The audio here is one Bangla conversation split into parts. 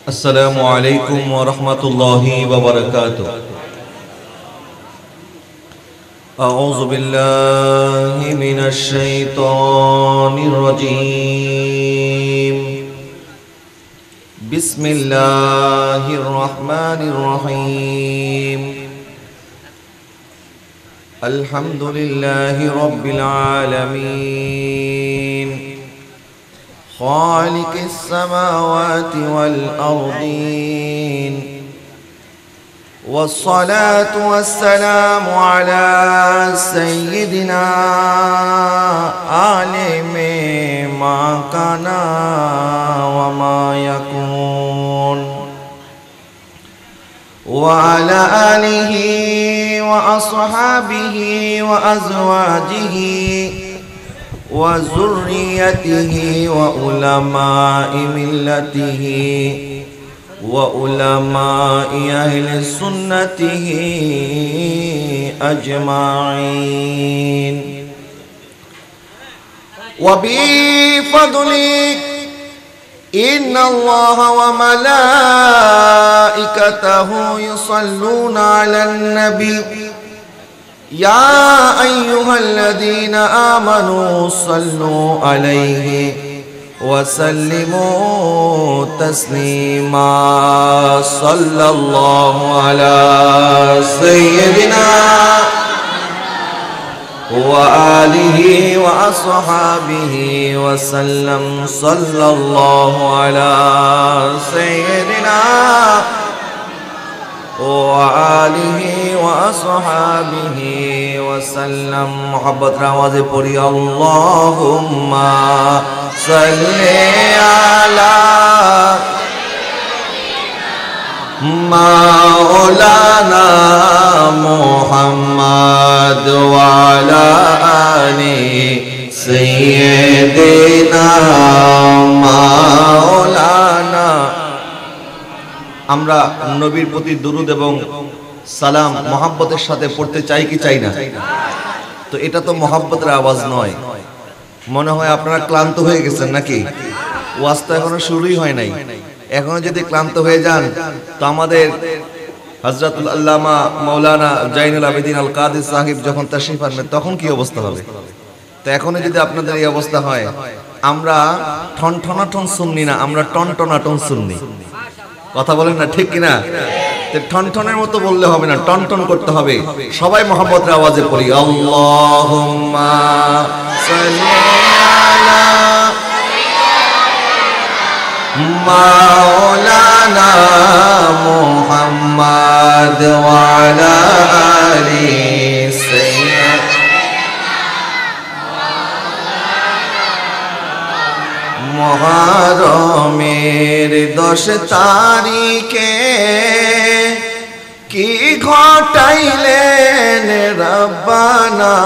السلام عليكم ورحمة الله وبركاته. أعوذ بالله من الشيطان الرجيم. بسم الله الرحمن الرحيم. الحمد لله رب العالمين خالق السماوات والأرضين، والصلاة والسلام على سيدنا عالم ما كان وما يكون، وعلى آله وأصحابه وأزواجه وذريته وعلماء ملته وعلماء أهل سنته أجمعين. وبفضلك إن الله وملائكته يصلون على النبي يا أيها الذين آمنوا صلوا عليه وسلموا تسليما. صلى الله على سيدنا وآله وأصحابه وسلم. صلى الله على سيدنا وآله وأصحابه وسلم. محبت आवाज़े पढ़ी अल्लाहुम्मा सल्ली अला मौलाना मुहम्मद व अला आलि सय्यिदिना मौलाना। আমরা নবীর প্রতি দুরূদ এবং সালাম মহব্বতের সাথে পড়তে চাই কি চাই না? তো এটা তো মহব্বতের আওয়াজ নয়। মনে হয় আপনারা ক্লান্ত হয়ে গেছেন নাকি? ওয়াজ তো এখনো শুরুই হয় নাই। এখনো যদি ক্লান্ত হয়ে যান তো আমাদের হযরতুল আল্লামা মাওলানা জাইনুল আবেদিন আল কাদের সাহেব যখন তাশরীফ আনবেন তখন কি অবস্থা হবে? তো এখনো যদি আপনাদের এই অবস্থা হয়, আমরা ঠনঠনাঠন সুন্নি না, আমরা টনটনাটন সুন্নি। কথা বলেন না, ঠিক কিনা? ঠনঠনের মতো বললে হবে না, টনটন করতে হবে। সবাই মহব্বতের আওয়াজে পড়ি আল্লাহুম্মা সাল্লি আলা মাওলানা মুহাম্মদ ওয়া আলা আলি মুহররমের 10 তারিখে কি ঘটাইলেন রব্বানা,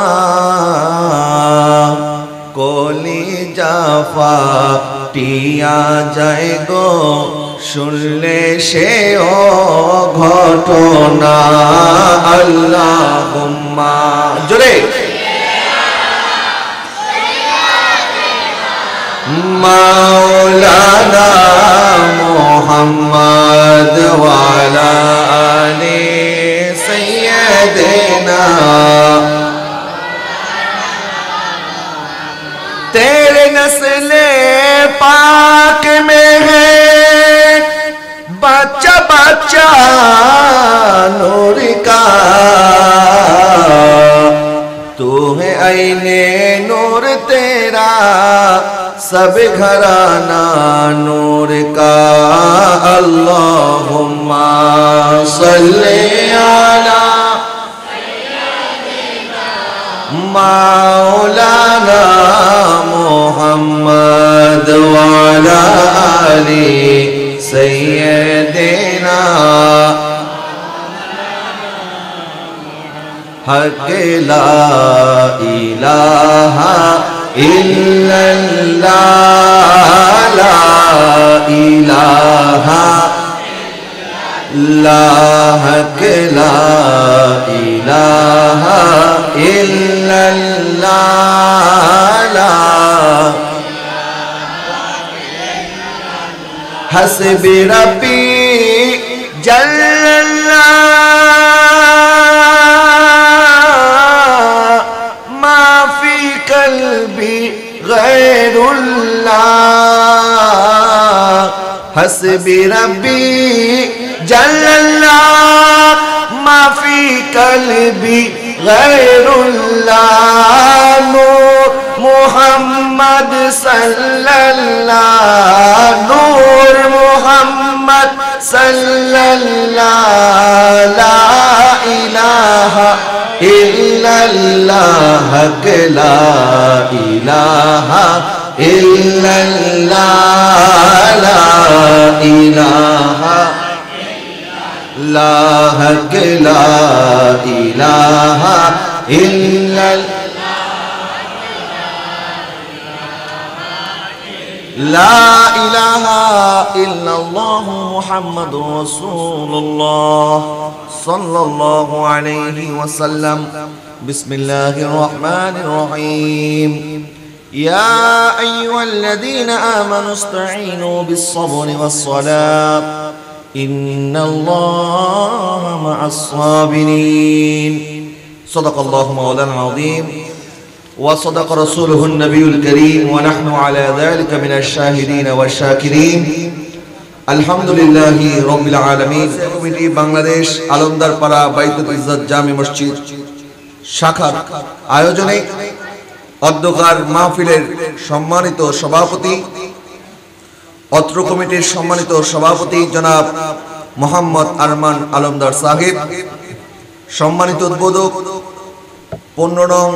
কলিজা ফাটিয়া যায় গো শুনলে সে ও ঘটনা। আল্লাহুম্মা জোরে मौलाना मोहम्मद वाला आले सैयदना। तेरे नस्ले पाक में है बच्चा बच्चा नूर का, तू है आईने नूर तेरा सब घराना नूर का। अल्लाहुम्मा सल्ली अला मौलाना मुहम्मद व अला आलि सय्यिदिना। हक ला इलाहा इल्लल्लाह, ला इलाहा ला हक ला इलाहा इल्लल्लाह, ला হাসবি রাব্বি জাল্লাল্লাহ মা ফি কলবি গায়রুল্লাহ হাসবি রাব্বি জাল্লাল্লাহ মা ফি কলবি গায়রুল্লাহ নূর মুহাম্মদ সাল্লাল্লাহ নূর মুহাম্মদ সাল্লাল্লাহ লা ইলাহা ইল্লাল্লাহ লা ইলাহা ইল্লাল্লাহ লা ইলাহা লা ইলাহা ইল্লাল্লাহ لا إله إلا الله محمد رسول الله صلى الله عليه وسلم بسم الله الرحمن الرحيم يا أيها الذين آمنوا استعينوا بالصبر والصلاة إن الله مع الصابرين صدق الله مولانا العظيم وصدق رسوله النبي الكريم ونحن على ذلك من الشاهدين والشاكرين الحمد لله رب العالمين কমিটি বাংলাদেশ আলমদারপাড়া বাইতুল ইজ্জত জামি মসজিদ শাখার আয়োজনে অধ্যকার মাহফিলের সম্মানিত সভাপতি অত্র কমিটির সম্মানিত সভাপতি জনাব মোহাম্মদ আরমান আলমদার সাহেব সম্মানিত উদ্বোধক 15 নং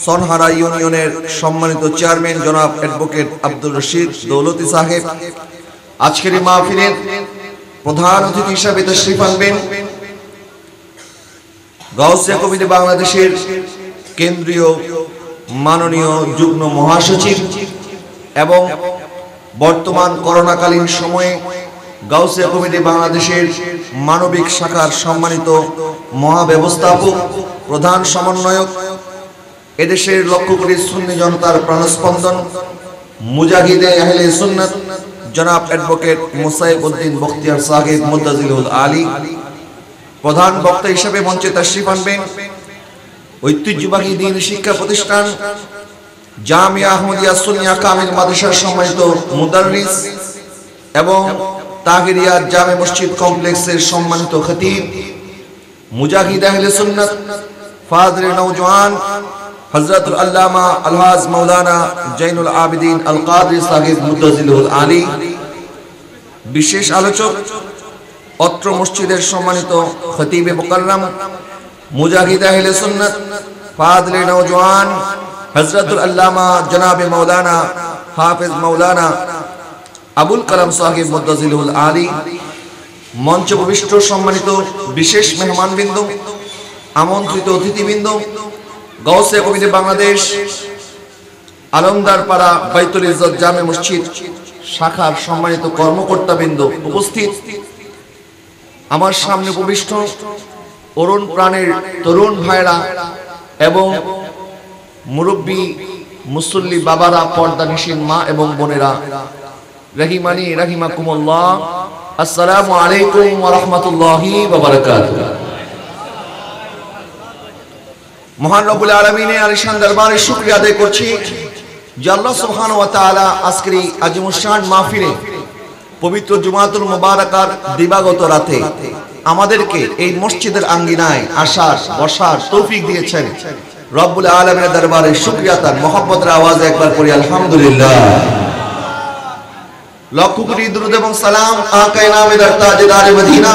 সনহারা ইউনিয়নের সম্মানিত চেয়ারম্যান জনাব অ্যাডভোকেট আব্দুর রশিদ দৌলতি সাহেব আজকের এই মাহফিলের প্রধান অতিথি হিসেবে তাশরীফ আনবেন গাউসিয়া কমিটি বাংলাদেশের কেন্দ্রীয় মাননীয় যুগ্ম মহাসচিব এবং বর্তমান করোনাকালীন সময়ে গাউসিয়া কমিটি বাংলাদেশের মানবিক শাখার সম্মানিত মহাব্যবস্থাপক প্রধান সমন্বয়ক এদেশের লক্ষ কোটি সুন্নি জনতার প্রাণস্পন্দন মুজাহিদে আহলে সুন্নাত জনাব অ্যাডভোকেট মুসাইব উদ্দিন বখতিয়ার সাহেব মুদ্দাজিলুল আলী প্রধান বক্তা হিসেবে মঞ্চে তাশরীফ আনবেন ঐতিহ্যবাহী দ্বীন শিক্ষা প্রতিষ্ঠান জামিয়া আহমদিয়া সুন্নিয়া কামিল মাদ্রাসার সম্মানিত মুদাররিস এবং তাহিরিয়া জামে মসজিদ কমপ্লেক্সের সম্মানিত খতিব মুজাহিদ আহলে সুন্নাত ফাজলে নওজওয়ান হযরতুল আল্লামা আলহাজ মাওলানা জৈনুল আবিদিন আল কাদরি সাহেব মুদ্দাজিলুল আলী বিশেষ আলোচক অত্র মসজিদের সম্মানিত খতিবে মুকাররম মুজাহিদ আহলে সুন্নাত ফাজলে নওজওয়ান হযরতুল আল্লামা জনাবে মাওলানা হাফেজ মাওলানা আবুল কালাম সাহেব মুদ্দাজিলুল আলী মঞ্চ উপবিষ্ট সম্মানিত বিশেষ মেহমানবৃন্দ আমন্ত্রিত অতিথিবৃন্দ গাউসিয়া কমিটি বাংলাদেশ আলমদারপাড়া বাইতুল ইজ্জত জামে মসজিদ শাখার সম্মানিত কর্মকর্তাবৃন্দ উপস্থিত আমার সামনে উপবিষ্ট অরুণ প্রাণের তরুণ ভাইরা এবং মুরব্বী মুসল্লি বাবারা পর্দানিশীন মা এবং বোনেরা রহিমানি রহিমাকুমুল্লাহ আসসালামু আলাইকুম ওয়া রাহমাতুল্লাহি ওয়া বারাকাতুহু মহান রব্বুল আলামিনের আলিশান দরবারে শুকরিয়া আদায় করছি যে আল্লাহ সুবহানাহু ওয়া তাআলা আজকের এই আজিমুশান মাহফিলে পবিত্র জুমাতুল মুবারাকার দিবাগত রাতে আমাদেরকে এই মসজিদের আঙ্গিনায় আসার বসার তৌফিক দিয়েছেন রব্বুল আলামিনের দরবারে শুকরিয়া তার মহব্বতের আওয়াজে একবার পড়ি আলহামদুলিল্লাহ লাখো কোটি দরুদ এবং সালাম আকায়ে নামেদার তাজদার মদিনা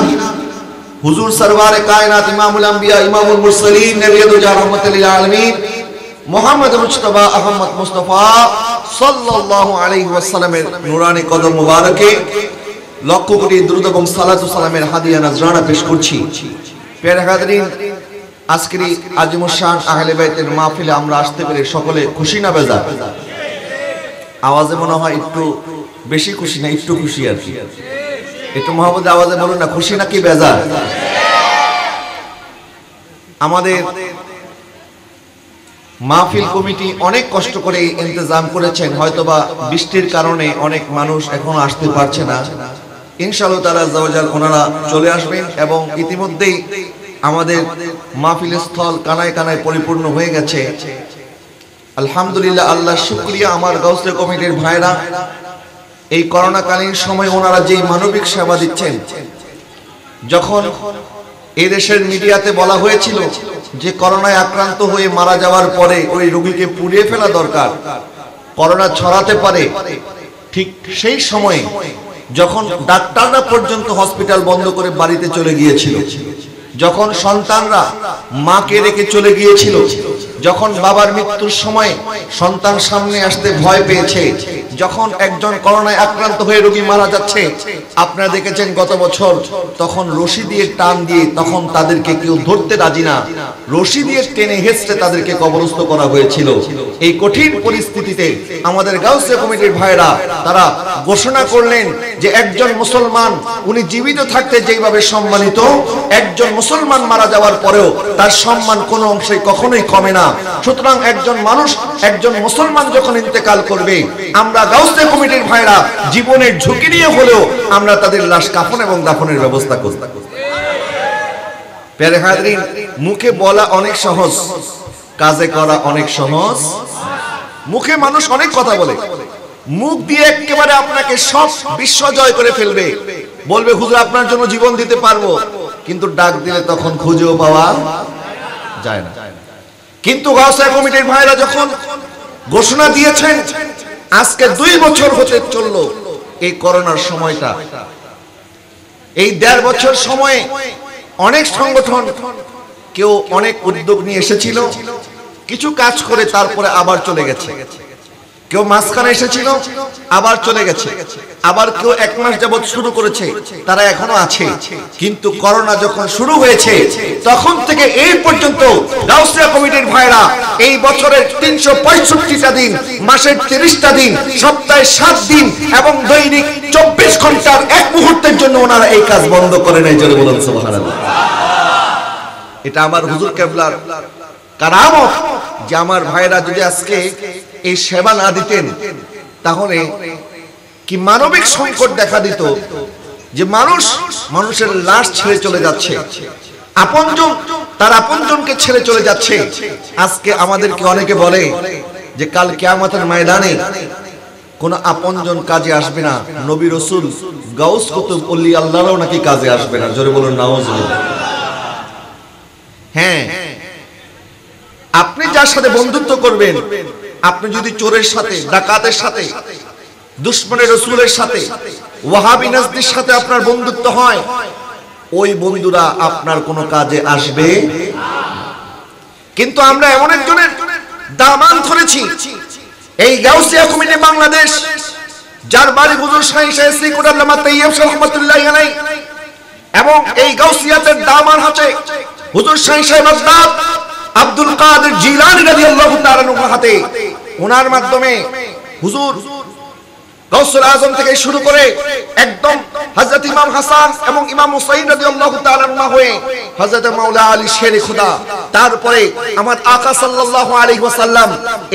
হুজুর সরওয়ারে কায়নাত ইমামুল আম্বিয়া ইমামুল মুরসালিন নবিয়্যুদ রাহমাতুল লিল আলামিন মুহাম্মদ মুস্তাফা আহমদ মুস্তাফা সাল্লাল্লাহু আলাইহি ওয়াসাল্লামের নূরানি কদম মুবারকে লক্ষ কোটি দরুদ এবং সালাতু সালামের হাদিয়া নজরানা পেশ করছি প্রিয় হাজরিন আজকের আজিমুশান আহলে বাইতের মাহফিলে আমরা আসতে পেরে সকলে খুশি না বেজার আওয়াজে মনে হয় একটু বেশি খুশি না একটু খুশি আর কি একটু মহব্বত আওয়াজে বলুন না খুশি নাকি বেজার আমাদের মাহফিল কমিটি অনেক কষ্ট করে ইন্তজাম করেছেন, হয়তোবা বৃষ্টির কারণে অনেক মানুষ এখনো আসতে পারছে না। ইনশাআল্লাহ তাআলা আযাওয়াজাল ওনারা চলে আসবেন এবং ইতিমধ্যেই আমাদের মাহফিল স্থল কানায় কানায় পরিপূর্ণ হয়ে গেছে। আলহামদুলিল্লাহ, আল্লাহ শুকরিয়া। আমার গাউসিয়া কমিটির ভাইরা এই করোনাকালীন সময় ওনারা যে মানবিক সেবা দিচ্ছেন, যখন এই দেশের মিডিয়াতে বলা হয়েছিল যে করোনায় আক্রান্ত হয়ে মারা যাওয়ার পরে ওই রোগীকে পুড়িয়ে ফেলা দরকার, করোনা ছড়াতে পারে, ঠিক সেই সময়ে যখন ডাক্তাররা পর্যন্ত হসপিটাল বন্ধ করে বাড়িতে চলে গিয়েছিল, যখন সন্তানরা মাকে রেখে চলে গিয়েছিল, যখন বাবার মৃত্যুর সময় সন্তান সামনে আসতে ভয় পেয়েছে, যখন একজন করোনায় আক্রান্ত হয়ে রোগী মারা যাচ্ছে, আপনারা দেখেছেন গত বছর তখন রশি দিয়ে টান দিয়ে তখন তাদেরকে কেউ ধরতে রাজি না, রশি দিয়ে টেনে হেঁচড়ে তাদেরকে কবরস্থ করা হয়েছিল। এই কঠিন পরিস্থিতিতে আমাদের গাউসিয়া কমিটির ভাইরা তারা ঘোষণা করলেন যে একজন মুসলমান উনি জীবিত থাকতে যেভাবে সম্মানিত, একজন মুসলমান মারা যাওয়ার পরেও তার সম্মান কোনো অংশে কখনোই কমে না। সুতরাং একজন মানুষ, একজন মুসলমান যখন ইন্তেকাল করবে, আমরা গাউসিয়া কমিটির ভাইরা জীবনের ঝুঁকি নিয়ে হলেও আমরা তাদের লাশ কাফন এবং দাফনের ব্যবস্থা করব। প্যারে হাজরিন, মুখে বলা অনেক সহজ, কাজে করা অনেক সহজ। মুখে মানুষ অনেক কথা বলে, মুখ দিয়ে একেবারে আপনাকে সব বিশ্ব জয় করে ফেলবে, বলবে হুজুর আপনার জন্য জীবন দিতে পারবো, কিন্তু ডাক দিলে তখন খুঁজেও পাওয়া যায় না। কিন্তু গাউসিয়া কমিটির ভাইরা যখন ঘোষণা দিয়েছেন, আজকে 2 বছর হতে চললো এই করোনার সময়টা, এই 1.5 বছর সময়ে অনেক সংগঠন কেউ অনেক উদ্যোগ নিয়ে এসেছিল, কিছু কাজ করে তারপরে আবার চলে গেছে, কেউ মাঝখানে এসেছিল আবার চলে গেছে, আবার কেউ 1 মাস যাবত শুরু করেছে, তারা এখনো আছে। কিন্তু করোনা যখন শুরু হয়েছে তখন থেকে এই পর্যন্ত গাউসিয়া কমিটির ভাইরা এই বছরের 365টা দিন, মাসের 30টা দিন, সপ্তাহে 7 দিন এবং দৈনিক 24 ঘন্টার 1 মুহূর্তের জন্য ওনারা এই কাজ বন্ধ করে নাই। জোরে বলুন সুবহানাল্লাহ। এটা আমার হুজুর কেবলার কারামত যে আমার ভাইরা যদি আজকে এই সেবা না দিতেন তাহলে কি মানবিক সংকট দেখা দিত, যে মানুষের লাশ ছেড়ে চলে যাচ্ছে, আপনজন তার আপনজনকে ছেড়ে চলে যাচ্ছে। আজকে আমাদেরকে অনেকে বলে যে কাল কিয়ামতের ময়দানে কোন আপনজন কাজে আসবে না, নবী রাসূল গাউস কুতুব ওলি আল্লাহরাও নাকি কাজে আসবে না। জোরে বলুন নাউজুবিল্লাহ। হ্যাঁ, আপনি যার সাথে বন্ধুত্ব করবেন, আপনি যদি চোরের সাথে, ডাকাতের সাথে, দুশমনের রাসূলের সাথে, ওয়াহাবি নাজদির সাথে আপনার বন্ধুত্ব হয়, ওই বন্ধুরা আপনার কোনো কাজে আসবে না। কিন্তু আমরা এমন একজনের দামান ধরেছি, এই গাউসিয়া কমিটি বাংলাদেশ, যার বাড়ি হুজুর শাহী শাহ শ্রীকুট আল্লামা তাইয়্যিব রাহমাতুল্লাহি আলাইহি, এবং এই গাউসিয়াতের দামান আছে হুজুর শাহী শাহ বাগদাদ আব্দুল কাদের জিলানী রাদিয়াল্লাহু তাআলা আনহু হাতে। ওনার মাধ্যমে হুজুর গাউসুল আজম থেকে শুরু করে একদম হযরত ইমাম হাসান এবং ইমাম হুসাইন রাদিয়াল্লাহু তাআলা আনহু হয়ে হযরত মাওলা আলী শেরে খোদা, তারপরে আমার আকা সাল্লাল্লাহু আলাইহি ওয়াসাল্লাম,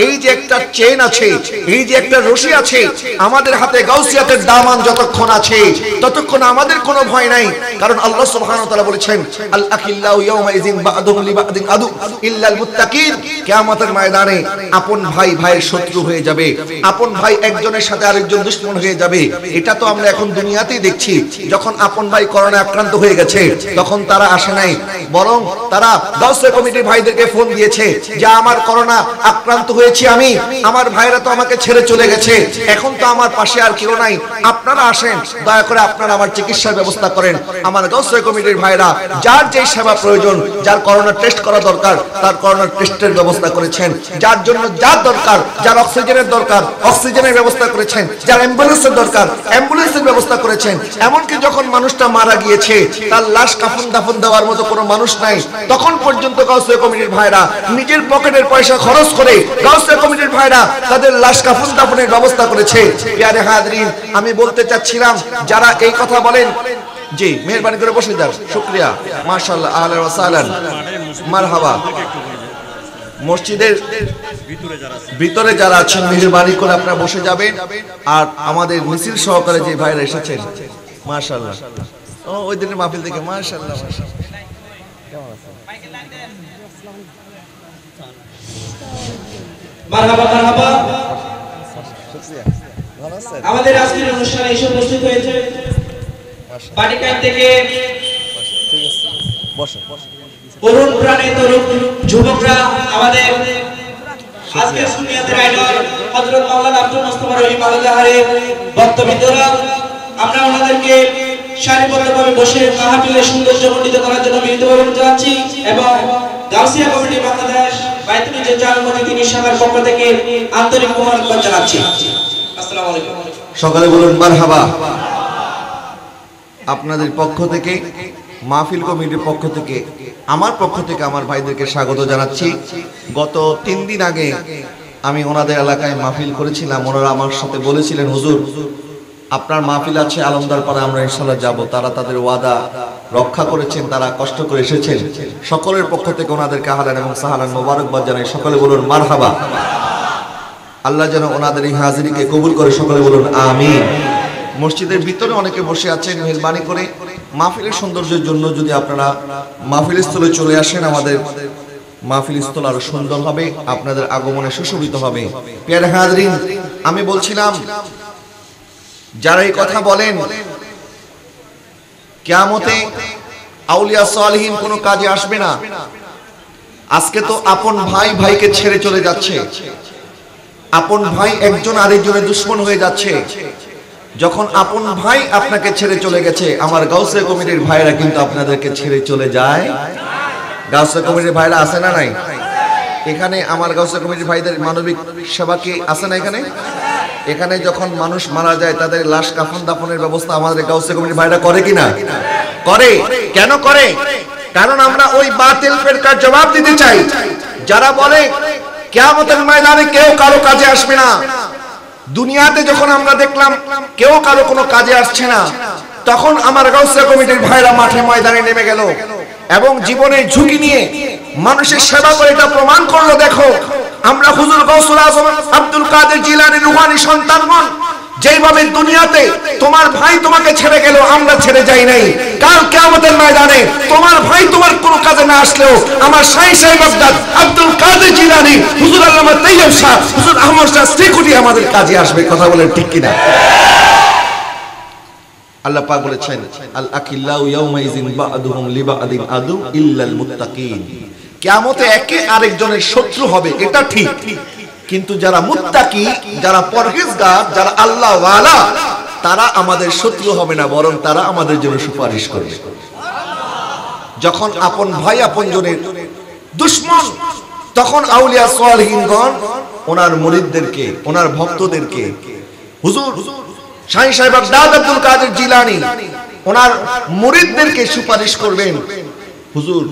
এই যে একটা চেন আছে, এই যে একটা রশি আছে, আমাদের হাতে গাউসিয়াতের দামান যতক্ষণ আছে ততক্ষণ আমাদের কোনো ভয় নাই। কারণ আল্লাহ সুবহানাহু ওয়া তাআলা বলেছেন আল আখিল্লাহু ইয়াওমা ইযিন বা'দুহুম লিবা'দিন আদু ইল্লাল মুত্তাকিন। কিয়ামতের ময়দানে আপন ভাই ভাইয়ের শত্রু হয়ে যাবে, আপন ভাই একজনের সাথে আরেকজন দুশমন হয়ে যাবে। এটা তো আমরা এখন দুনিয়াতেই দেখছি। যখন আপন ভাই করোনায় আক্রান্ত হয়ে গেছে তখন তারা আসে নাই, বরং তারা গাউসিয়া কমিটির ভাইদেরকে ফোন দিয়েছে যে আমার করোনা আক্রান্ত হয়েছি আমি, আমার ভাইরা তো আমাকে ছেড়ে চলে গেছে, এখন তো আমার পাশে আর কেউ নাই, আপনারা আসেন, দয়া করে আপনারা আমার চিকিৎসার ব্যবস্থা করেন। আমার গাউসিয়া কমিটির ভাইরা যার যে সেবা প্রয়োজন, যার করোনা টেস্ট করা দরকার তার করোনা টেস্টের ব্যবস্থা করেছেন, যার জন্য যার দরকার, যার অক্সিজেনের দরকার অক্সিজেনের ব্যবস্থা করেছেন, যার অ্যাম্বুলেন্সের দরকার অ্যাম্বুলেন্সের ব্যবস্থা করেছেন। এমনকি যখন মানুষটা মারা গিয়েছে তার লাশ কাফন দাফন দেওয়ার মতো কোনো মানুষ নাই, তখন পর্যন্ত গাউসিয়া কমিটির ভাইরা নিজের পকেটের পয়সা খরচ করে গাউসিয়া কমিটির ভাইরা তাদের লাশ কাফন দাফনের ব্যবস্থা করেছে। প্রিয় হাজরিন, আমি বলতে চাচ্ছিলাম যারা এই কথা বলেন, জি মেহেরবানি করে বসে যান, শুকরিয়া, মাশাআল্লাহ, আহলান ওয়া সাহলান, মারহাবা। মসজিদের ভিতরে যারা আছেন মেহেরবানি করে আপনারা বসে যাবেন। আর আমাদের মিছিল সহকারে যে ভাইরা এসেছেন, মাশাআল্লাহ, ও ওই দিনের মাহফিল থেকে, মাশাআল্লাহ মাশাআল্লাহ, কেমন আছেন? মারহাবা মারহাবা। আমাদের আজকের অনুষ্ঠানে এসে উপস্থিত হয়েছে বাটিকার থেকে তরুণ প্রাণী তরুণ যুবকরা, আমাদের আজকের সুন্নিয়াতের আইডল হযরত মাওলানা আব্দুল মুস্তাফা রহিম আল-আজহারের বক্তব্যরা, আমরা ওনাদেরকে সারিবদ্ধভাবে বসে মাহফিলের সৌন্দর্যমণ্ডিত করার জন্য বিনীতভাবে জানাচ্ছি এবং গাউসিয়া কমিটি বাংলাদেশ বাইতুল জালমতি তিনি শাখার পক্ষ থেকে আন্তরিক মোবারকবাদ জানাচ্ছি। আসসালামু আলাইকুম। সকালে বলুন মারহাবা। আপনাদের পক্ষ থেকে, মাহফিল কমিটির পক্ষ থেকে, আমার পক্ষ থেকে আমার ভাইদেরকে স্বাগত জানাচ্ছি। গত 3 দিন আগে আমি ওনাদের এলাকায় মাহফিল করেছিলাম। ওনারা আমার সাথে বলেছিলেন, হুজুর আপনার মাহফিল আছে আলমদার পাড়া, আমরা ইনশাআল্লাহ যাব। তারা তাদের ওয়াদা রক্ষা করেছেন, তারা কষ্ট করে এসেছেন। সকলের পক্ষ থেকে ওনাদেরকে আহলান এবং সাহলান মোবারকবাদ জানাই। সকলে বলুন মারহাবা। আল্লাহ যেন ওনাদের এই হাজিরিকে কবুল করে, সকলে বলুন আমিন। মসজিদের ভিতরে অনেকে বসে আছেন, মেহেরবানি করে মাহফিলের সৌন্দর্যের জন্য যদি আপনারা মাহফিল স্থলে চলে আসেন, আমাদের মাহফিল স্থল আরো সুন্দর হবে, আপনাদের আগমনে সুশোভিত হবে। প্রিয় হাজরিন, আমি বলছিলাম যারা এই কথা বলেন কিয়ামতে আউলিয়া সালেহীন কোনো কাজে আসবে না। আজকে তো আপন ভাই ভাইকে ছেড়ে চলে যাচ্ছে, আপন ভাই একজন আরেকজনের দুশমন হয়ে যাচ্ছে। যখন আপন ভাই আপনাকে ছেড়ে চলে গেছে, আমার গাউসিয়া কমিটির ভাইরা কিন্তু আপনাদেরকে ছেড়ে চলে যায়। গাউসিয়া কমিটির ভাইরা আছে না নাই? এখানে আমার গাউসিয়া কমিটির ভাইদের মানবিক সেবা কি আছে না? এখানে যখন মানুষ মারা যায় তাদের লাশ কাফন দাফনের ব্যবস্থা আমাদের গাউসিয়া কমিটির ভাইরা করে কিনা? করে। কেন করে? কারণ আমরা ওই বাতিল ফিরকার জবাব দিতে চাই যারা বলে কিয়ামতের ময়দানে কেউ কারো কাজে আসবে না। দুনিয়াতে যখন আমরা দেখলাম কেউ কারো কোনো কাজে আসছে না, তখন আমার গাউসিয়া কমিটির ভাইরা মাঠে ময়দানে নেমে গেল এবং জীবনের ঝুঁকি নিয়ে মানুষের সেবা করে এটা প্রমাণ করলো। দেখো আমরা হুজুর গাউসুল আজম আব্দুল কাদের জিলানী রুহানি সন্তানগণ যেভাবে দুনিয়াতে তোমার ভাই তোমাকে ছেড়ে গেল, আমরা ছেড়ে যাই নাই। কাল কিয়ামতের ময়দানে তোমার ভাই তোমার কোনো কাজে না আসলেও আমার শাহী সাহেব বাগদাদ আব্দুল কাদের জিলানী, হুজুর আল্লামা তাইয়্যিব শাহ, হুজুর আহমদ শাহ সিকুটি আমাদের কাজে আসবে। কথা বলেন ঠিক কিনা? আল্লাহ পাক বলেছেন, আল আকিল্লাউ ইয়াউমাইযিন বা'দুহুম লিবা'দিন আদু ইল্লাল মুত্তাকিন। কিয়ামতে একে আরেকজনের শত্রু হবে, এটা ঠিক, কিন্তু যারা মুত্তাকি, যারা পরহেজগার, যারা আল্লাহ ওয়ালা, তারা আমাদের শত্রু হবে না, বরং তারা আমাদের জন্য সুপারিশ করবে। যখন আপন ভাই আপন জনের দুশমন, তখন আউলিয়া সালেহীনগণ ওনার মুরিদদেরকে, ওনার ভক্তদেরকে, হুজুর শাহী সাহেব বাগদাদ আব্দুল কাদের জিলানী ওনার মুরিদদেরকে সুপারিশ করবেন। হুজুর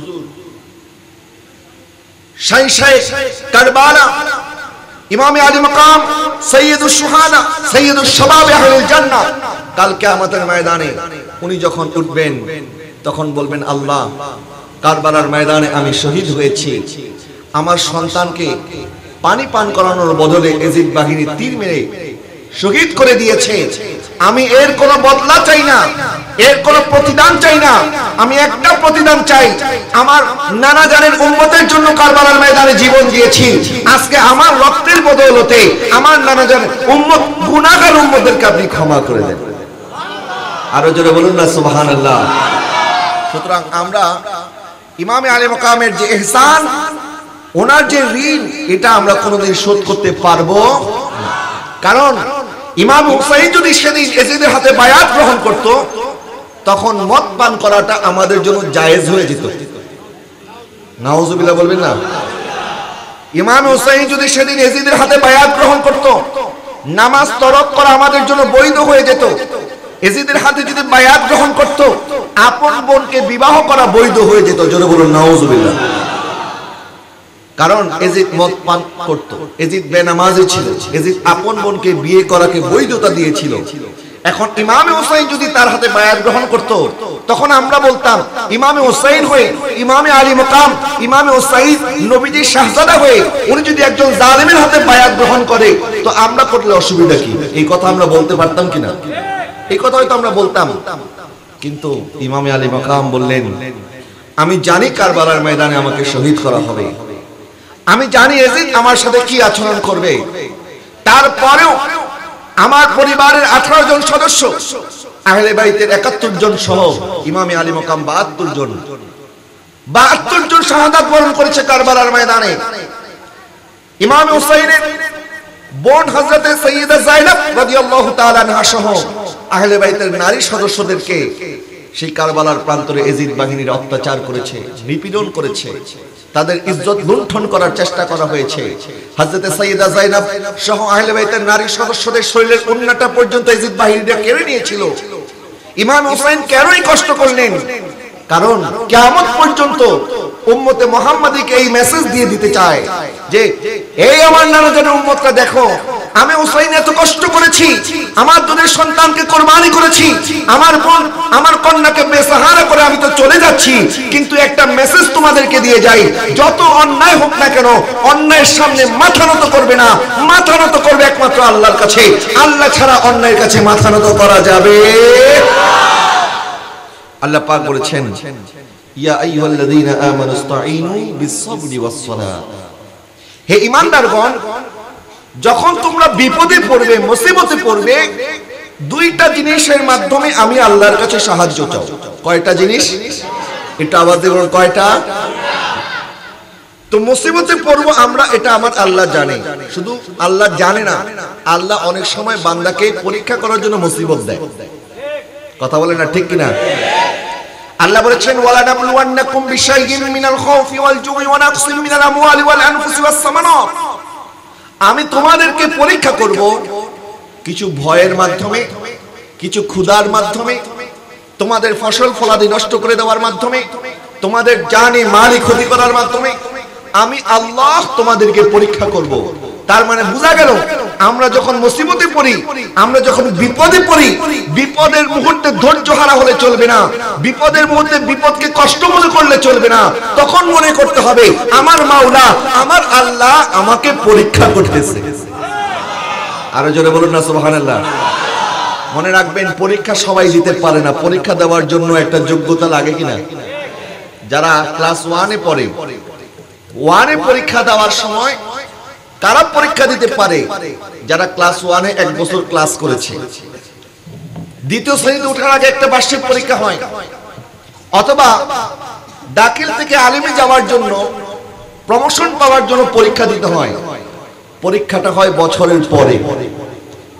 শাহী সাহেব কারবালা ইমামে আলী মাকাম সৈয়দুশ শুহাদা সৈয়দুশ শাবাব আহলুল জান্নাহ, কাল কিয়ামতের ময়দানে উনি যখন উঠবেন তখন বলবেন, আল্লাহ কারবালার ময়দানে আমি শহীদ হয়েছি, আমার সন্তানকে পানি পান করানোর বদলে এজিদ বাহিনী তীর মেরে শহীদ করে দিয়েছে। আমি এর কোনো বদলা চাই না, এর কোনো প্রতিদান চাই না। আমি একটা প্রতিদান চাই, আমার নানা জানের উম্মতের জন্য কারবালার ময়দানে জীবন দিয়েছি, আজকে আমার রক্তের বদৌলতে আমার নানা জানের উম্মত, গুনাহগার উম্মতদেরকে আপনি ক্ষমা করে দেন। আরো জোরে বলুন না সুবহানাল্লাহ। সুতরাং আমরা ইমামে আলী মাকামের যে ইহসান, ওনার যে ঋণ, এটা আমরা কোনোদিন শোধ করতে পারবো না। কারণ ইমাম হুসাইন যদি সেদিন এজিদের হাতে বায়াত গ্রহণ করত, তখন মদ পান করাটা আমাদের জন্য জায়েজ হয়ে যেত। নাউজুবিল্লাহ বলবেন না? ইমাম হুসাইন যদি সেদিন এজিদের হাতে বায়াত গ্রহণ করত, নামাজ তরক করা আমাদের জন্য বৈধ হয়ে যেত। এজিদের হাতে যদি বায়াত গ্রহণ করত, আপন বোনকে বিবাহ করা বৈধ হয়ে যেত। জোরে বলুন নাউজুবিল্লাহ। কারণ এজিদ মদ পান করত, এজিদ বেনামাজি ছিল, এজিদ আপন বোনকে বিয়ে করাকে বৈধতা দিয়েছিল। এখন ইমামে হুসাইন যদি তার হাতে বায়াত গ্রহণ করত, তখন আমরা বলতাম ইমামে হুসাইন হয়ে, ইমামে আলী মাকাম, ইমামে হুসাইন নবীজির শাহজাদা হয়ে উনি যদি একজন জালেমের হাতে বায়াত গ্রহণ করে, তো আমরা করলে অসুবিধা কি? এই কথা আমরা বলতে পারতাম কিনা? এই কথা হয়তো আমরা বলতাম। কিন্তু ইমামে আলী মাকাম বললেন, আমি জানি কারবালার ময়দানে আমাকে শহীদ করা হবে, আমি জানি ইয়াজিদ আমার সাথে কি আচরণ করবে, তারপরেও আমার পরিবারের 18 জন সদস্য, আহলে বাইতের 71 জন সহ ইমামে আলী মাকাম 72 জন শাহাদাত বরণ করেছে কারবালার ময়দানে। ইমাম হুসাইনের বোন হযরতে সাইয়্যিদা যায়েনব রাদিয়াল্লাহু তাআলা আনহা সহ আহলে বাইতের নারী সদস্যদেরকে সেই কারবালার প্রান্তরে ইয়াজিদ বাহিনীর অত্যাচার করেছে, নিপীড়ন করেছে, তাদের ইজ্জত লুণ্ঠন করার চেষ্টা করা হয়েছে। হযরতে সাইয়্যিদা যায়েনব সহ আহলে বাইতের নারী সদস্যদের শরীরের উন্নাটা পর্যন্ত ইয়াজিদ বাহিনীরা কেড়ে নিয়েছিল। ইমাম হুসাইন কেনই কষ্ট করলেন? কারণ কিয়ামত পর্যন্ত উম্মতে মুহাম্মাদীকে এই মেসেজ দিয়ে দিতে চায় যে এই আমার নানাজানের উম্মতরা দেখো, আমি হুসাইন এত কষ্ট করেছি, আমার দুধের সন্তানকে কুরবানি করেছি, আমার বোন আমার কন্যাকে বেসাহারা করে আমি তো চলে যাচ্ছি, কিন্তু একটা মেসেজ তোমাদেরকে দিয়ে যাই, যত অন্যায় হোক না কেন অন্যায়ের সামনে মাথা নত করবে না, মাথা নত করবে একমাত্র আল্লাহর কাছে। আল্লাহ ছাড়া অন্যায়ের কাছে মাথা নত করা যাবে। আল্লাহ পাক বলেছেন, ইয়া আইয়ুহাল্লাযীনা আমানুস্তাঈনু বিস-সাবরি ওয়াস-সালাত, হে ঈমানদারগণ, যখন তোমরা বিপদে পড়বে, মুসিবতে পড়বে, দুইটা জিনিসের মাধ্যমে আমি আল্লাহর কাছে সাহায্য চাও। কয়টা জিনিস? এটা আওয়াজ দিয়ে বলুন, কয়টা? তো মুসিবতে পড়বো আমরা, এটা আমার আল্লাহ জানে। শুধু আল্লাহ জানে না, আল্লাহ অনেক সময় বান্দাকে পরীক্ষা করার জন্য মুসিবত দেয়। কথা বলেন না, ঠিক কিনা? আল্লাহ বলেছেন, ওয়ালা নাবলুওয়ান্নাকুম বিশাইইন মিনাল খাউফি ওয়াল জুই ওয়া নাকসিম মিনাল আমওয়ালি ওয়াল আনফুসি ওয়াস সামানাত, আমি তোমাদেরকে পরীক্ষা করব কিছু ভয়ের মাধ্যমে, কিছু ক্ষুধার মাধ্যমে, তোমাদের ফসল ফলাদি নষ্ট করে দেওয়ার মাধ্যমে, তোমাদের জানে মালি ক্ষতি করার মাধ্যমে আমি আল্লাহ তোমাদেরকে পরীক্ষা করব। তার মানে বোঝা গেল, আমরা যখন মুসিবতে পড়ি, আমরা যখন বিপদে পড়ি, বিপদের মুহূর্তে ধৈর্য হারা হলে চলবে না, বিপদের মুহূর্তে বিপদকে কষ্ট মনে করলে চলবে না। তখন মনে করতে হবে আমার মাওলা, আমার আল্লাহ আমাকে পরীক্ষা করতেছে। আরো জোরে বলুন না সুবহানাল্লাহ। মনে রাখবেন, পরীক্ষা সবাই দিতে পারে না, পরীক্ষা দেওয়ার জন্য একটা যোগ্যতা লাগে কিনা? যারা ক্লাস 1-এ পড়ে, 1-এ পরীক্ষা দেওয়ার সময় কারা পরীক্ষা দিতে পারে? যারা ক্লাস 1-এ 1 বছর ক্লাস করেছে। দ্বিতীয় শ্রেণীতে ওঠার আগে একটা বার্ষিক পরীক্ষা হয়, অথবা দাখিল থেকে আলিমে যাওয়ার জন্য, প্রমোশন পাওয়ার জন্য পরীক্ষা দিতে হয়। পরীক্ষাটা হয় বছরের পরে।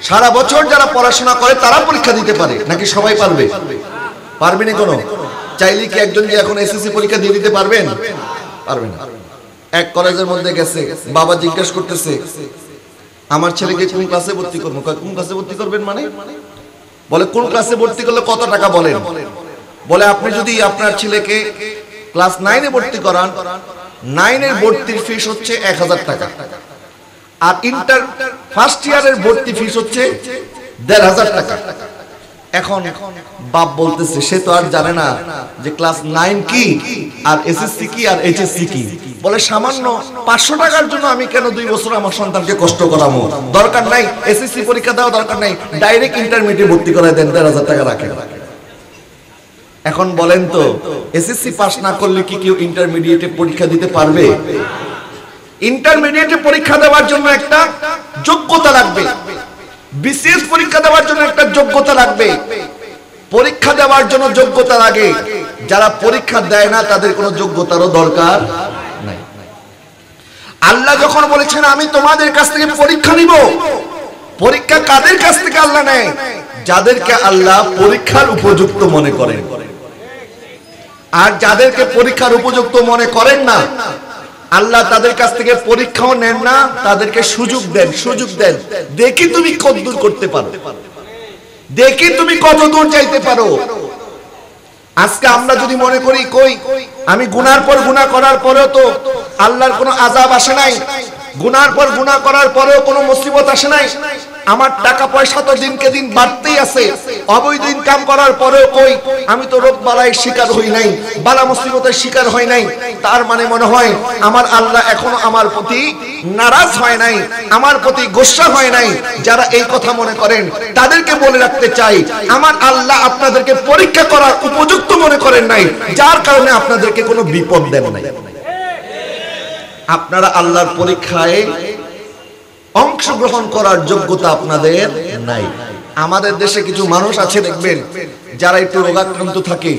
সারা বছর যারা পড়াশোনা করে তারা পরীক্ষা দিতে পারে, নাকি সবাই পারবে? পারবে না কোনো? চাইলে কি একজন যে এখন এসএসসি পরীক্ষা দিয়ে দিতে পারবেন? পারবে না। এক কলেজের মধ্যে গেছে, বাবা জিজ্ঞেস করতেছে আমার ছেলেকে কোন ক্লাসে ভর্তি করবো? কোন ক্লাসে ভর্তি করবেন মানে? বলে কোন ক্লাসে ভর্তি করলে কত টাকা বলেন? বলে আপনি যদি আপনার ছেলেকে ক্লাস 9-এ ভর্তি করান, 9-এর ভর্তির ফিস হচ্ছে 1000 টাকা, আর ইন্টার ফার্স্ট ইয়ারের ভর্তি ফিস হচ্ছে 1500 টাকা। এখন বাপ বলতেছে সে তো আর জানে না যে ক্লাস 9 কি আর এসএসসি কি আর এইচএসসি কি। বলে সামান্য 500 টাকার জন্য আমি কেন 2 বছর আমার সন্তানকে কষ্ট করাবো? দরকার নাই, এসএসসি পরীক্ষা দেওয়া দরকার নাই, ডাইরেক্ট ইন্টারমিডিয়েট ভর্তি করায় দেন, 1500 টাকা রাখেন। এখন বলেন তো, এসএসসি পাস না করলে কি কেউ ইন্টারমিডিয়েটে পরীক্ষা দিতে পারবে? ইন্টারমিডিয়েটে পরীক্ষা দেওয়ার জন্য একটা যোগ্যতা লাগবে, বিসিএস পরীক্ষা দেওয়ার জন্য একটা যোগ্যতা লাগবে, পরীক্ষা দেওয়ার জন্য যোগ্যতা লাগে। যারা পরীক্ষা দেয় না তাদের কোনো যোগ্যতারও দরকার নাই। আল্লাহ যখন বলেছেন আমি তোমাদের কাছ থেকে পরীক্ষা নিব, পরীক্ষা কাদের কাছ থেকে আল্লাহ নেয়? যাদেরকে আল্লাহ পরীক্ষার উপযুক্ত মনে করেন। আর যাদেরকে পরীক্ষার উপযুক্ত মনে করেন না, আল্লাহ তাদের কাছ থেকে পরীক্ষাও নেন না, তাদেরকে সুযোগ দেন, সুযোগ দেন, দেখি তুমি কত দূর করতে পারো, দেখি তুমি কত দূর যাইতে পারো। আজকে আমরা যদি মনে করি কই আমি গুনার পর গুনাহ করার পরেও তো আল্লাহর কোনো আযাব আসে নাই, গুনার পর গুনাহ করার পরেও কোনো মুসিবত আসে নাই, আমার টাকা পয়সা তো দিনকে দিন বাড়তেই আছে, অবৈধ ইনকাম করার পরেও কই আমি তো রোগ বালাইয়ের শিকার হই নাই, বালা মুসিবতের শিকার হই নাই, তার মানে মনে হয় আমার আল্লাহ এখনো আমার প্রতি নারাজ হয় নাই, আমার প্রতি গোসা হয় নাই। যারা এই কথা মনে করেন তাদেরকে বলে রাখতে চাই, আমার আল্লাহ আপনাদেরকে পরীক্ষা করার উপযুক্ত মনে করেন নাই, যার কারণে আপনাদেরকে কোনো বিপদ দেন নাই। আপনারা আল্লাহর পরীক্ষায় অংশগ্রহণ করার যোগ্যতা আপনাদের নাই। আমাদের দেশে কিছু মানুষ আছে দেখবেন, যারা একটু রোগাক্রান্ত থাকে,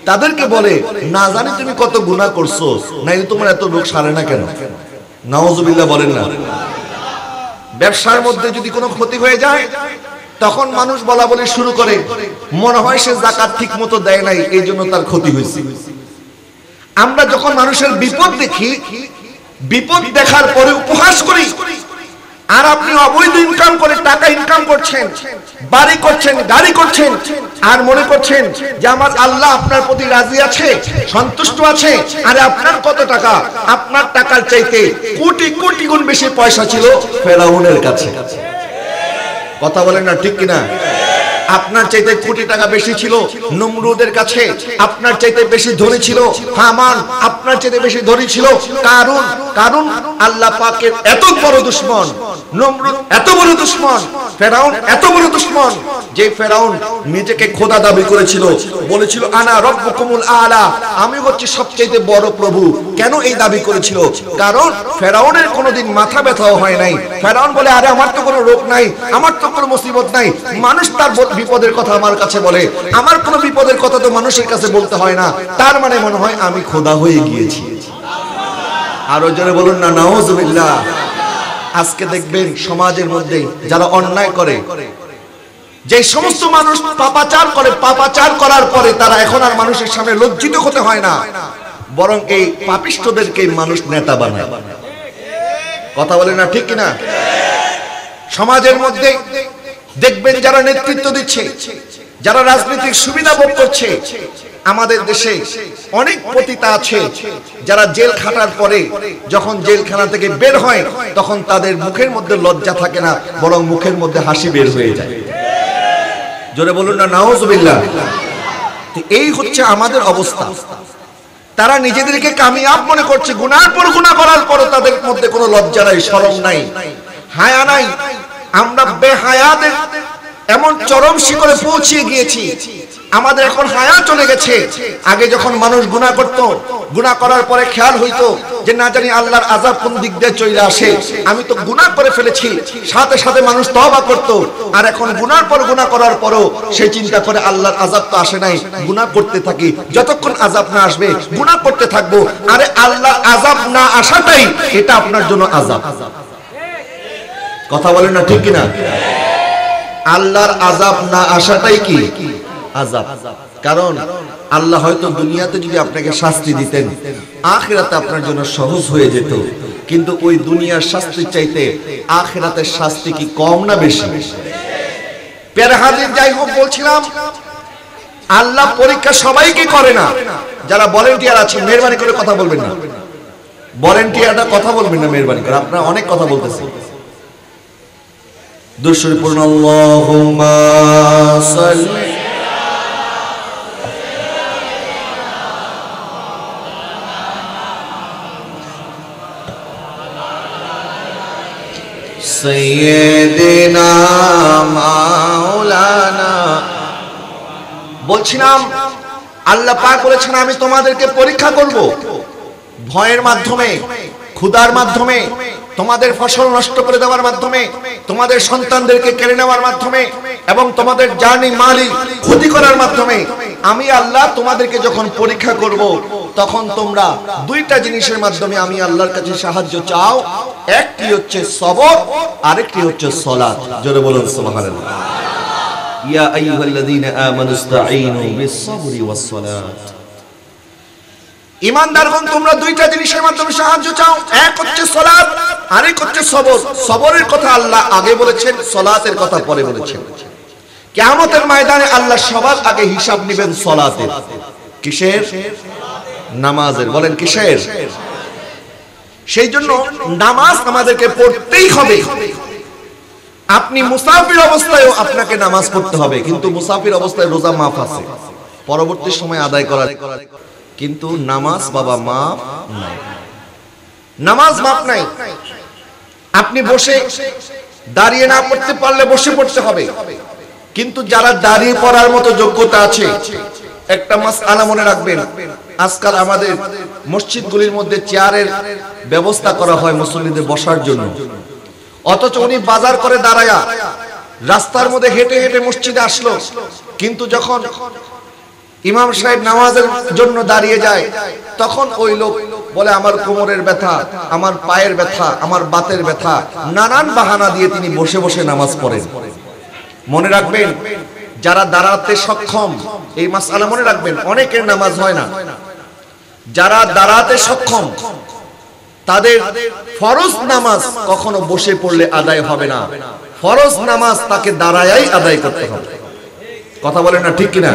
তাদেরকে বলে না জানি তুমি কত গুনাহ করছো, নাই তোমার এত রোগ সারে না কেন? নাউজুবিল্লাহ বলেন না। ব্যবসার মধ্যে যদি কোনো ক্ষতি হয়ে যায়, তখন মানুষ বলা বলি শুরু করে, মনে হয় সে যাকাত ঠিক মতো দেয় নাই, এই জন্য তার ক্ষতি হয়েছে। আমরা যখন মানুষের বিপদ দেখি, বিপদ দেখার পরে উপহাস করি, আর আপনি অবৈধ ইনকাম করে টাকা ইনকাম করছেন, বাড়ি করছেন, গাড়ি করছেন, আর মনে করছেন যে আমার আল্লাহ আপনার প্রতি রাজি আছে, সন্তুষ্ট আছে। আরে আপনার কত টাকা? আপনার টাকার চাইতে কোটি কোটি গুণ বেশি পয়সা ছিল ফেরাউনের কাছে। কথা বলেন না ঠিক কিনা? আপনার চাইতে কোটি টাকা বেশি ছিল নমরুদের কাছে, আপনার চাইতে বেশি ধনী ছিল হামান, আপনার চাইতে বেশি ধনী ছিল কারুন। কারুন আল্লাহ পাকের এত বড় দুশমন, নমরুদ এত বড় দুশমন, ফেরাউন এত বড় দুশমন, যে ফেরাউন নিজেকে খোদা দাবি করেছিল, বলেছিল আনা রব্বুকুমুল আলা, আমি হচ্ছি সবচেয়ে বড় প্রভু। কেন এই দাবি করেছিল? কারণ ফেরাউনের কোনোদিন মাথা ব্যথাও হয় নাই। ফেরাউন বলে আরে আমার তো কোনো রোগ নাই, আমার তো কোনো মুসিবত নাই, মানুষ তার বিপদের কথা আমার কাছে বলে, আমার কোনো বিপদের কথা তো মানুষের কাছে বলতে হয় না, তার মানে মনে হয় আমি খোদা হয়ে গিয়েছি। আরো জোরে বলুন না নাউজুবিল্লাহ। আজকে দেখবেন সমাজের মধ্যে যারা অন্যায় করে, যে সমস্ত মানুষ পাপাচার করে, পাপাচার করার পরে তারা এখন আর মানুষের সামনে লজ্জিত হতে হয় না, বরং এই পাপিষ্ঠদেরকে মানুষ নেতা বানায়। কথা বলে না ঠিক কিনা? সমাজের মধ্যে দেখবেন যারা নেতৃত্ব দিচ্ছে, যারা রাজনৈতিক সুবিধা ভোগ করছে, আমাদের দেশে অনেক পতিতা আছে যারা জেল খাটার পরে যখন জেলখানা থেকে বের হয়, তখন তাদের মুখের মধ্যে লজ্জা থাকে না, বরং মুখের মধ্যে হাসি বের হয়ে যায়। জোরে বলুন না নাউজুবিল্লাহ। এই হচ্ছে আমাদের অবস্থা। তারা নিজেদেরকে কামিয়াব মনে করছে, গুনার পর গুনাহ করার পর তাদের মধ্যে কোনো লজ্জা নাই, শরম নাই, হায়া নাই। আমরা বেহায়াদের এমন চরম শিখরে পৌঁছে গিয়েছি, আমাদের এখন হায়া চলে গেছে। আগে যখন মানুষ গুনাহ করত, গুনাহ করার পরে খেয়াল হইতো যে না জানি আল্লাহর আযাব কোন দিক দিয়ে চলে আসে, আমি তো গুনাহ করে ফেলেছি, সাথে সাথে মানুষ তওবা করত। আর এখন গুনার পর গুনাহ করার পরও সে চিন্তা করে আল্লাহর আযাব তো আসে নাই, গুনাহ করতে থাকি, যতক্ষণ আযাব না আসবে গুনাহ করতে থাকবো। আরে আল্লাহর আযাব না আসাটাই এটা আপনার জন্য আযাব। কথা বলেন না ঠিক কিনা? আল্লাহর আযাব না আসাটাই কি আযাব। কারণ আল্লাহ হয়তো দুনিয়াতে যদি আপনাকে শাস্তি দিতেন, আখিরাতে আপনার জন্য সহজ হয়ে যেত, কিন্তু ওই দুনিয়ার শাস্তির চাইতে আখিরাতের শাস্তি কি কম না বেশি? প্যারা হাজির, যাই হোক বলছিলাম, আল্লাহ পরীক্ষা সবাইকে করে না। যারা ভলান্টিয়ার আছেন মেহেরবানি করে কথা বলবেন না, ভলান্টিয়াররা কথা বলবেন না মেহেরবানি করে, আপনারা অনেক কথা বলতেছেন। দুরূদ পড়ুন, আল্লাহুম্মা সাল্লি সাইয়্যিদিনা মাওলানা। বলছিলাম আল্লাহ পাক বলেছেন আমি তোমাদেরকে পরীক্ষা করব, ভয়ের মাধ্যমে, ক্ষুধার মাধ্যমে, তোমাদের ফসল নষ্ট করে দেওয়ার মাধ্যমে, তোমাদের সন্তানদেরকে কেড়ে নেওয়ার মাধ্যমে, এবং তোমাদের জানি মালি ক্ষতি করার মাধ্যমে। আমি আল্লাহ তোমাদেরকে যখন পরীক্ষা করব, তখন তোমরা দুইটা জিনিসের মাধ্যমে আমি আল্লাহর কাছে সাহায্য চাও। একটি হচ্ছে সবর, আরেকটি হচ্ছে সালাত। জোরে বলুন সুবহানাল্লাহ। ইয়া আইয়ুহাল্লাযীনা আমানুস্তাঈনু বিস-সাবরি ওয়াস-সালাত। ঈমানদারগণ তোমরা দুইটা জিনিসের মাধ্যমে সাহায্য চাও, এক হচ্ছে সালাত, আরেক হচ্ছে সবর। সবরের কথা আল্লাহ আগে বলেছেন, সালাতের কথা পরে বলেছেন। কিয়ামতের ময়দানে আল্লাহ সবার আগে হিসাব নেবেন সালাতের। কিসের? নামাজের। বলেন কিসের? সেই জন্য নামাজ আমাদেরকে পড়তেই হবে। আপনি মুসাফির অবস্থায়ও আপনাকে নামাজ পড়তে হবে, কিন্তু মুসাফির অবস্থায় রোজা মাফ আছে, পরবর্তী সময় আদায় করা, কিন্তু নামাজ বাবা মাফ নাই, নামাজ মাফ নাই। আপনি বসে দাঁড়িয়ে না পড়তে পারলে বসে পড়তে হবে, কিন্তু যারা দাঁড়িয়ে পড়ার মতো যোগ্যতা আছে, একটা মাসআলা মনে রাখবেন, আজকাল আমাদের মসজিদগুলির মধ্যে চেয়ারের ব্যবস্থা করা হয় মুসল্লিদের বসার জন্য, অথচ উনি বাজার করে দাঁড়ায়া রাস্তার মধ্যে হেঁটে হেঁটে মসজিদে আসলো, কিন্তু যখন ইমাম সাহেব নামাজের জন্য দাঁড়িয়ে যায় তখন ওই লোক বলে আমার কোমরের ব্যথা, আমার পায়ের ব্যথা, আমার বাতের ব্যথা, নানান বাহানা দিয়ে তিনি বসে বসে নামাজ পড়েন। মনে রাখবেন, যারা দাঁড়াতে সক্ষম, এই মাসআলা মনে রাখবেন, অনেকের নামাজ হয় না। যারা দাঁড়াতে সক্ষম তাদের ফরজ নামাজ কখনো বসে পড়লে আদায় হবে না, ফরজ নামাজ তাকে দাঁড়ায়াই আদায় করতে হবে। কথা বলেন না ঠিক কিনা?